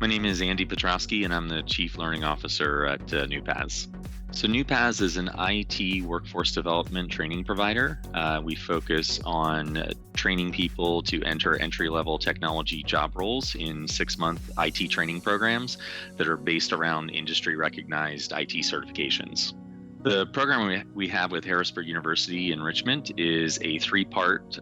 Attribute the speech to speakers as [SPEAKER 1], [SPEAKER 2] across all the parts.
[SPEAKER 1] My name is Andy Petroski, and I'm the Chief Learning Officer at NuPaths. So NuPaths is an IT workforce development training provider. We focus on training people to enter entry-level technology job roles in 6-month IT training programs that are based around industry-recognized IT certifications. The program we have with Harrisburg University in Richmond is a 3-part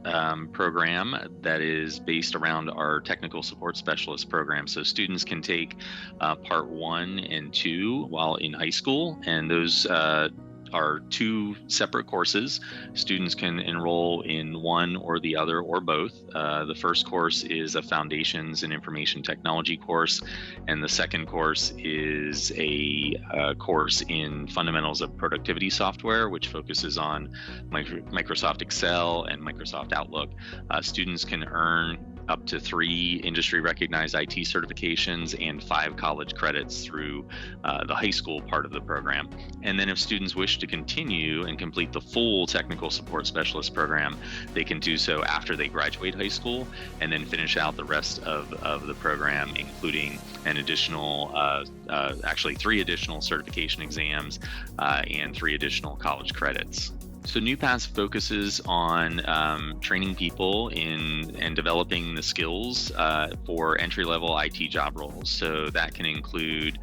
[SPEAKER 1] program that is based around our technical support specialist program. So students can take part 1 and 2 while in high school, and those are 2 separate courses. Students can enroll in one or the other or both. The first course is a Foundations in Information Technology course, and the second course is a course in Fundamentals of Productivity Software, which focuses on Microsoft Excel and Microsoft Outlook. Students can earn up to 3 industry-recognized IT certifications and 5 college credits through the high school part of the program. And then if students wish to continue and complete the full technical support specialist program, they can do so after they graduate high school and then finish out the rest of the program, including an additional, actually 3 additional certification exams and 3 additional college credits. So NuPaths focuses on training people in and developing the skills for entry-level IT job roles. So that can include,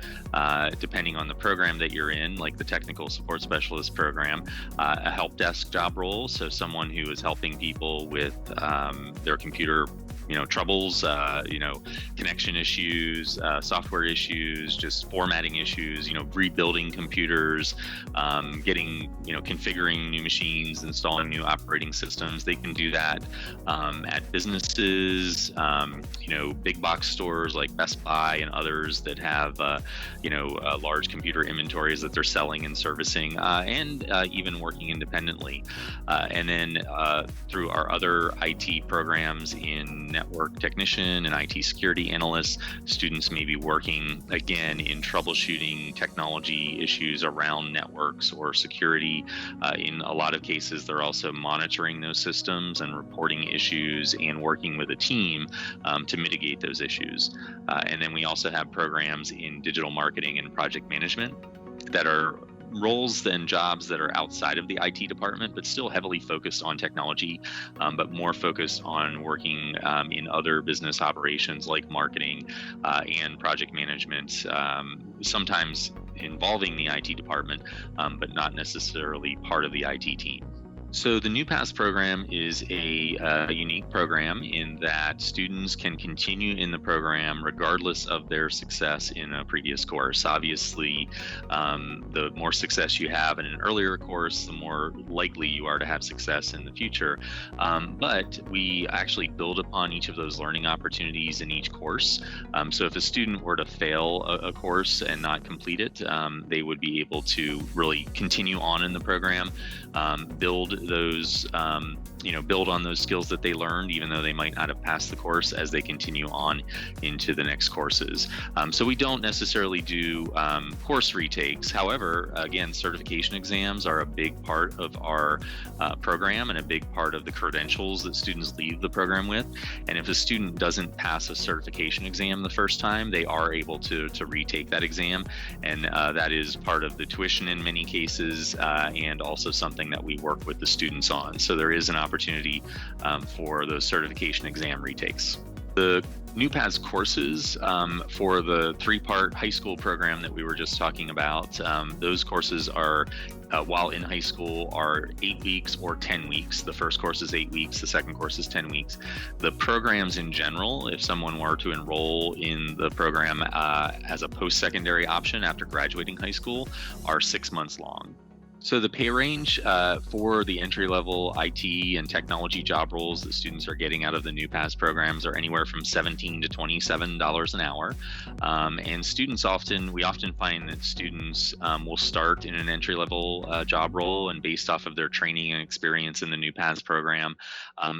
[SPEAKER 1] depending on the program that you're in, like the technical support specialist program, a help desk job role. So someone who is helping people with their computer troubles, connection issues, software issues, just formatting issues, rebuilding computers, configuring new machines, installing new operating systems. They can do that at businesses, big box stores like Best Buy and others that have, large computer inventories that they're selling and servicing, and even working independently. And then through our other IT programs in network technician and IT security analysts, students may be working again in troubleshooting technology issues around networks or security. In a lot of cases, they're also monitoring those systems and reporting issues and working with a team to mitigate those issues. And then we also have programs in digital marketing and project management that are roles and jobs that are outside of the IT department, but still heavily focused on technology, but more focused on working in other business operations like marketing and project management, sometimes involving the IT department, but not necessarily part of the IT team. So the NuPaths program is a unique program in that students can continue in the program regardless of their success in a previous course. Obviously, the more success you have in an earlier course, the more likely you are to have success in the future. But we actually build upon each of those learning opportunities in each course. So if a student were to fail a course and not complete it, they would be able to really continue on in the program, build on those skills that they learned, even though they might not have passed the course, as they continue on into the next courses. So we don't necessarily do course retakes. However, again, certification exams are a big part of our program and a big part of the credentials that students leave the program with. And if a student doesn't pass a certification exam the first time, they are able to retake that exam. And that is part of the tuition in many cases, and also something that we work with the students on. So there is an opportunity for those certification exam retakes. The NuPaths courses for the 3-part high school program that we were just talking about, those courses are, while in high school, are 8 weeks or 10 weeks. The first course is 8 weeks, the second course is 10 weeks. The programs in general, if someone were to enroll in the program as a post-secondary option after graduating high school, are 6 months long. So the pay range for the entry-level IT and technology job roles that students are getting out of the NuPaths programs are anywhere from $17 to $27 an hour. And we often find that students will start in an entry-level job role, and based off of their training and experience in the NuPaths program,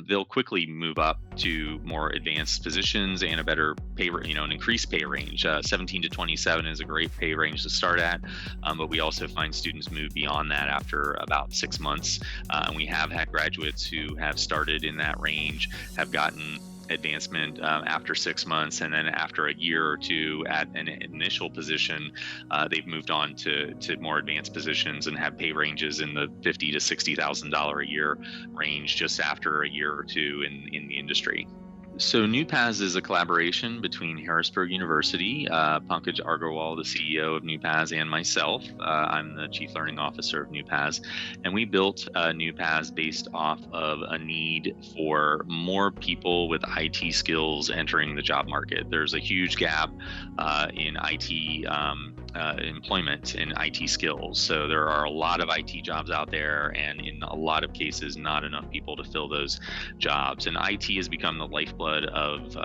[SPEAKER 1] they'll quickly move up to more advanced positions and a better pay, an increased pay range. 17 to 27 is a great pay range to start at, but we also find students move beyond that after about 6 months. And we have had graduates who have started in that range, have gotten advancement after 6 months, and then after a year or two at an initial position, they've moved on to more advanced positions and have pay ranges in the $50,000 to $60,000 a year range just after a year or two in the industry. So NuPaths is a collaboration between Harrisburg University, Pankaj Agarwal, the CEO of NuPaths, and myself. I'm the Chief Learning Officer of NuPaths, and we built NuPaths based off of a need for more people with IT skills entering the job market. There's a huge gap in IT employment in IT skills. So there are a lot of IT jobs out there, and in a lot of cases, not enough people to fill those jobs. And IT has become the lifeblood of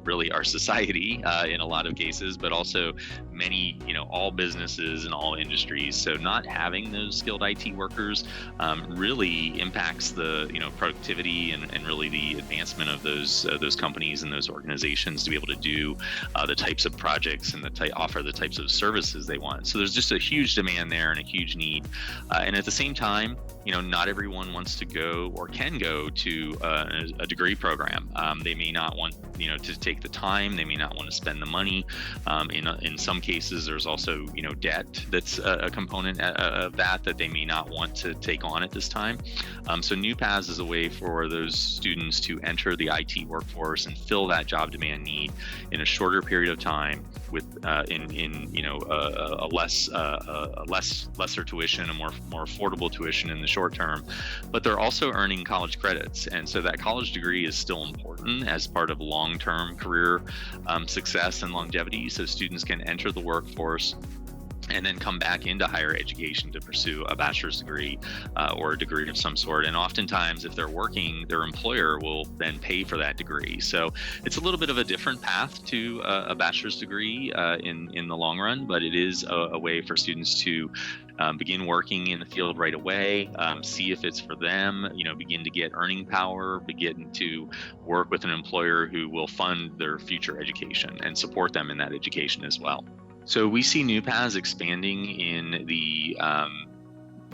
[SPEAKER 1] really our society in a lot of cases, but also many, all businesses and all industries. So not having those skilled IT workers really impacts the, productivity and really the advancement of those companies and those organizations to be able to do the types of projects and offer the types of services they want. So there's just a huge demand there and a huge need. And at the same time, not everyone wants to go or can go to a degree program. They may not want, to take the time. They may not want to spend the money. In some cases, there's also, debt that's a component of that they may not want to take on at this time. So NuPaths is a way for those students to enter the IT workforce and fill that job demand need in a shorter period of time with a lesser tuition, a more affordable tuition in the short term. But they're also earning college credits, and so that college degree is still important as part of long-term career success and longevity. So students can enter the workforce and then come back into higher education to pursue a bachelor's degree or a degree of some sort. And oftentimes, if they're working, their employer will then pay for that degree. So it's a little bit of a different path to a bachelor's degree in the long run, but it is a way for students to begin working in the field right away, see if it's for them, begin to get earning power, begin to work with an employer who will fund their future education and support them in that education as well. So we see NuPaths expanding in the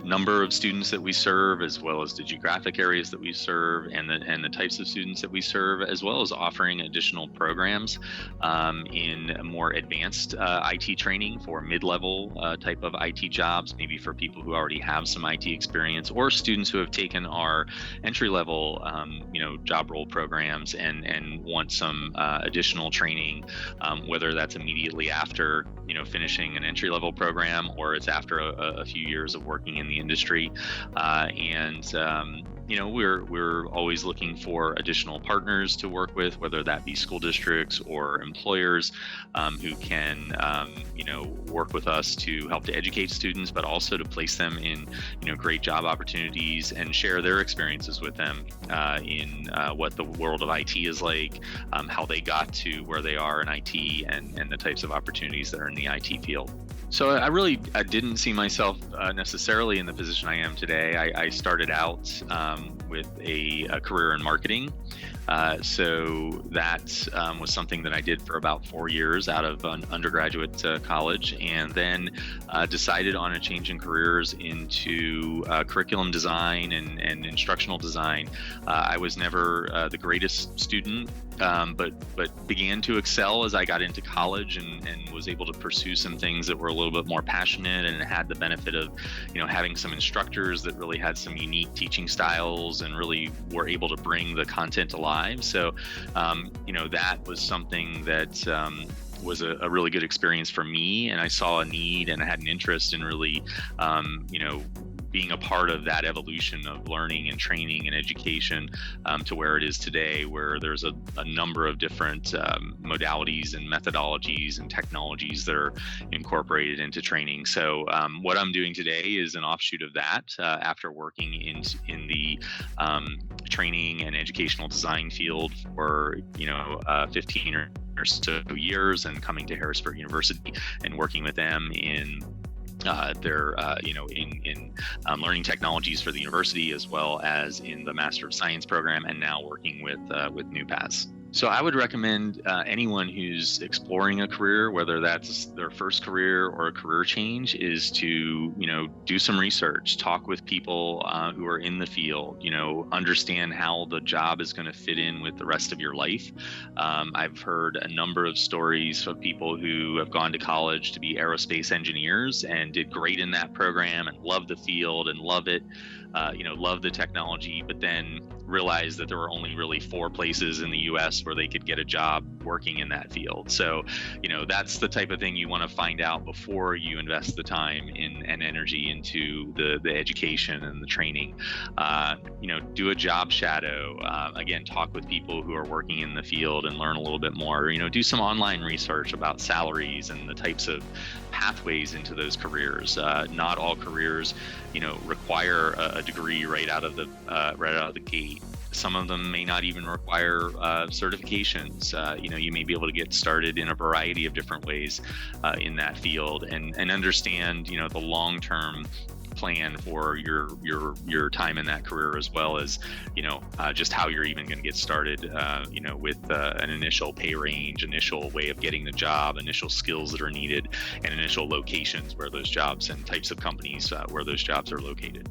[SPEAKER 1] number of students that we serve, as well as the geographic areas that we serve, and the types of students that we serve, as well as offering additional programs in more advanced IT training for mid-level type of IT jobs, maybe for people who already have some IT experience, or students who have taken our entry-level job role programs and want some additional training, whether that's immediately after finishing an entry-level program, or it's after a few years of working in the industry. We're always looking for additional partners to work with, whether that be school districts or employers who can work with us to help to educate students, but also to place them in great job opportunities and share their experiences with them in what the world of IT is like, how they got to where they are in IT, and the types of opportunities that are in the IT field. So I didn't see myself necessarily in the position I am today. I started out with a career in marketing. So that was something that I did for about 4 years out of an undergraduate college, and then decided on a change in careers into curriculum design and instructional design. I was never the greatest student, but began to excel as I got into college and was able to pursue some things that were a little bit more passionate, and had the benefit of having some instructors that really had some unique teaching styles and really were able to bring the content alive. So that was something that was a really good experience for me, and I saw a need and I had an interest in really being a part of that evolution of learning and training and education to where it is today, where there's a number of different modalities and methodologies and technologies that are incorporated into training. So what I'm doing today is an offshoot of that after working in the training and educational design field for 15 or so years, and coming to Harrisburg University and working with them in their learning technologies for the university, as well as in the Master of Science program, and now working with NuPaths. So I would recommend anyone who's exploring a career, whether that's their first career or a career change, is to, do some research, talk with people who are in the field, understand how the job is going to fit in with the rest of your life. I've heard a number of stories of people who have gone to college to be aerospace engineers and did great in that program and love the field and love it, love the technology, but then realized that there were only really 4 places in the US where they could get a job working in that field. So, that's the type of thing you want to find out before you invest the time and energy into the education and the training. Do a job shadow. Again, talk with people who are working in the field and learn a little bit more. Do some online research about salaries and the types of pathways into those careers. Not all careers, require a degree right out of the gate. Some of them may not even require certifications. You may be able to get started in a variety of different ways in that field, and understand, the long-term plan for your time in that career, as well as just how you're even going to get started with an initial pay range, initial way of getting the job, initial skills that are needed, and initial locations where those jobs and types of companies where those jobs are located.